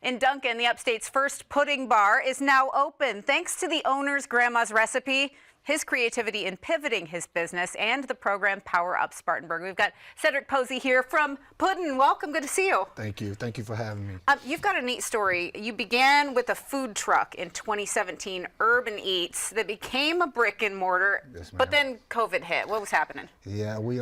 In Duncan, the Upstate's first pudding bar is now open thanks to the owner's grandma's recipe, his creativity in pivoting his business, and the program Power Up Spartanburg. We've got Sedrick Posey here from PuddN. Welcome. Good to see you. Thank you. Thank you for having me. You've got a neat story. You began with a food truck in 2017, Urban Eats, that became a brick and mortar, Yes, but then COVID hit. What was happening? Yeah, we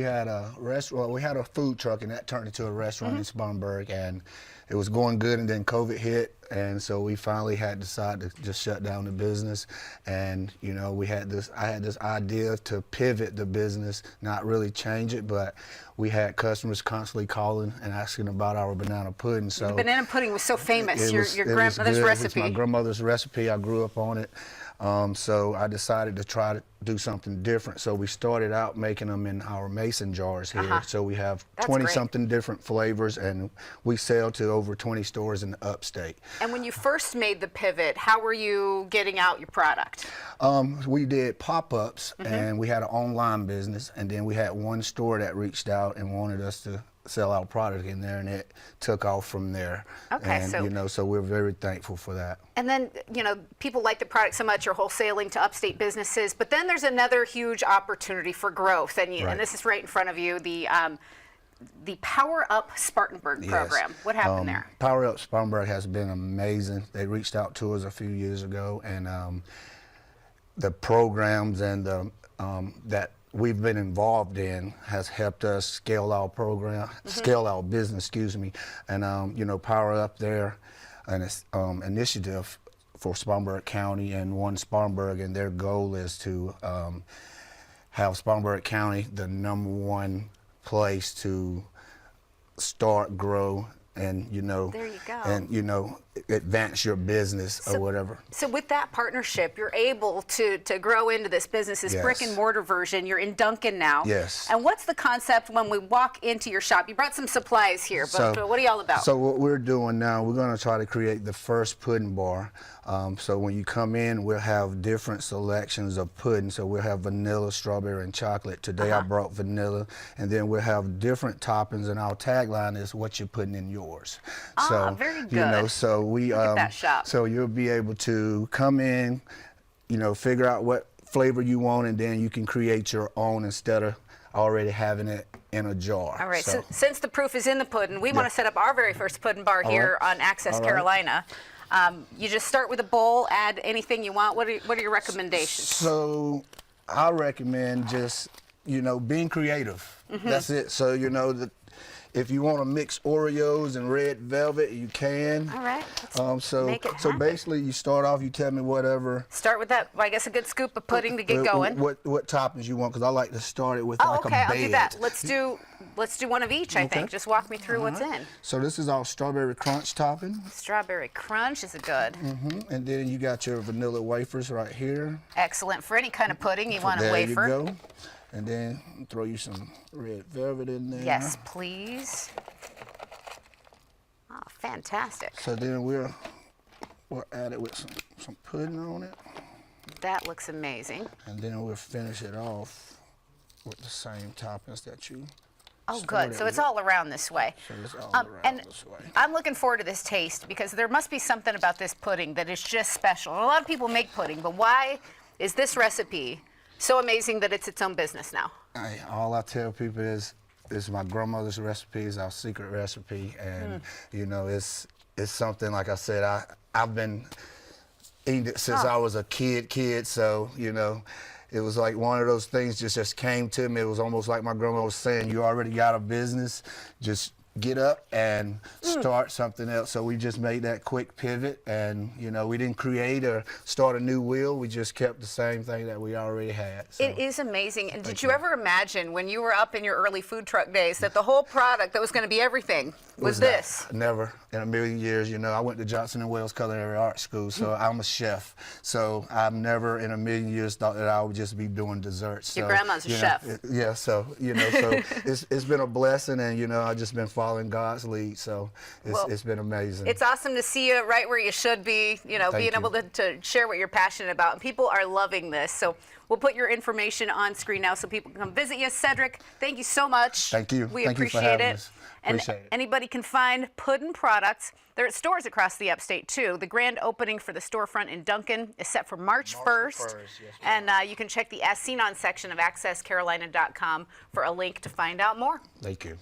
had a restaurant. We had a food truck, and that turned into a restaurant in Spartanburg, and it was going good, and then COVID hit, and so we finally had decided to just shut down the business. And you know, I had this idea to pivot the business, not really change it, but we had customers constantly calling and asking about our banana pudding. So the banana pudding was so famous. Your grandmother's recipe. It's my grandmother's recipe. I grew up on it. So I decided to try to do something different. So we started out making them in our mason jars here. So we have 20-something different flavors, and we sell to over 20 stores in the Upstate. And when you first made the pivot, how were you getting out your product? We did pop-ups, and we had an online business, and then we had one store that reached out and wanted us to sell our product in there, and it took off from there. Okay, and so we're very thankful for that. And then, you know, people like the product so much, you're wholesaling to Upstate businesses, but then there's another huge opportunity for growth, and and this is right in front of you, the Power Up Spartanburg program. What happened there? Power Up Spartanburg has been amazing. They reached out to us a few years ago, and the programs and the that we've been involved in has helped us scale our program, scale our business, excuse me. And you know, Power Up there, and it's initiative for Spartanburg County and One Spartanburg, and their goal is to have Spartanburg County the #1 place to start, grow, and there you go. and advance your business or whatever. So with that partnership, you're able to grow into this business, this brick and mortar version. You're in Duncan now. Yes. And what's the concept when we walk into your shop? You brought some supplies here, but what are y'all about? So what we're doing now, we're going to try to create the first pudding bar. So when you come in, we'll have different selections of pudding. So we'll have vanilla, strawberry, and chocolate. Today I brought vanilla, and then we'll have different toppings, and our tagline is "What you're putting in yours." So very good. you know, so we Look at that shop. so you'll be able to come in, figure out what flavor you want, and then you can create your own instead of already having it in a jar. All right, so since the proof is in the pudding, we want to set up our very first pudding bar here on Access Carolina. You just start with a bowl, add anything you want. What are your recommendations? So I recommend just, being creative. That's it. So, if you want to mix Oreos and red velvet, you can. All right. So basically, you start off. You tell me whatever. Start with that. I guess a good scoop of pudding to get going. What toppings you want? Because I like to start it with like a bed. I'll do that. Let's do one of each. I think. Just walk me through what's in. So this is our strawberry crunch topping. Strawberry crunch is good. And then you got your vanilla wafers right here. Excellent. For any kind of pudding, you want a wafer. There you go. And then throw you some red velvet in there. Yes, please. Oh, fantastic. So then we'll add it with some pudding on it. That looks amazing. And then we'll finish it off with the same toppings that you good. So it's all around this way. So it's all around this way. I'm looking forward to this taste because there must be something about this pudding that is just special. And a lot of people make pudding, but why is this recipe so amazing that it's its own business now? All I tell people is my grandmother's recipe, is our secret recipe, and it's something, like I said, I've been eating it since I was a kid, so it was like one of those things just came to me. It was almost like my grandma was saying, you already got a business, just get up and start something else. So we just made that quick pivot, and we didn't create or start a new wheel. We just kept the same thing that we already had. So. It is amazing. And did you ever imagine when you were up in your early food truck days that the whole product that was going to be everything was this? Never in a million years. I went to Johnson & Wales Culinary Arts School, so I'm a chef. So I've never in a million years thought that I would just be doing desserts. Your grandma's a chef. So so it's been a blessing, and I've just been following God's lead. So It's been amazing. It's awesome to see you right where you should be, you know, being able to share what you're passionate about. And people are loving this. So we'll put your information on screen now so people can come visit you. Sedrick, thank you so much. Thank you. We Thank you for appreciate having it. us. And Appreciate it. anybody can find PuddN products. They're at stores across the Upstate, too. The grand opening for the storefront in Duncan is set for March 1st. Yes, and you can check the As Seen On section of accesscarolina.com for a link to find out more. Thank you.